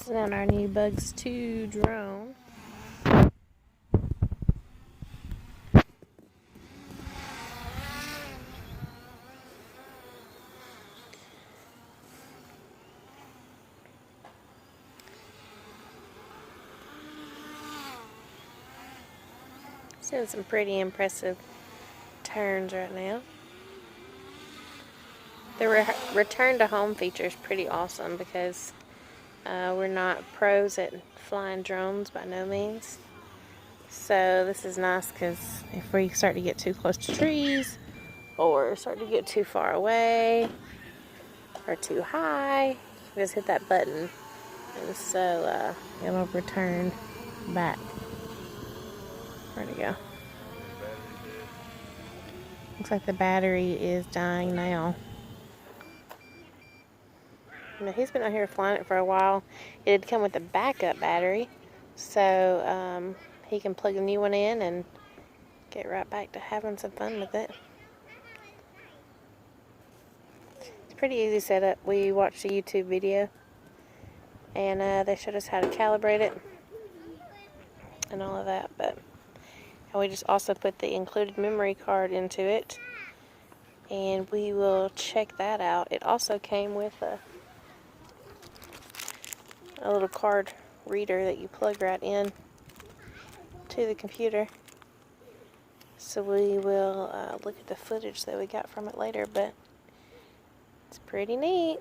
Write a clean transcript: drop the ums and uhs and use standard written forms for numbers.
testing out our new Bugs 2 drone. It's doing some pretty impressive turns right now. The return to home feature is pretty awesome because we're not pros at flying drones by no means. So this is nice because if we start to get too close to trees or start to get too far away or too high, just hit that button and so it'll return back. Where'd it go? Looks like the battery is dying now. Now, he's been out here flying it for a while. It had come with a backup battery, so he can plug a new one in and get right back to having some fun with it. It's pretty easy setup. We watched a YouTube video, and they showed us how to calibrate it and all of that. And we just also put the included memory card into it, and we will check that out. It also came with a little card reader that you plug right in to the computer. So we will look at the footage that we got from it later, but it's pretty neat.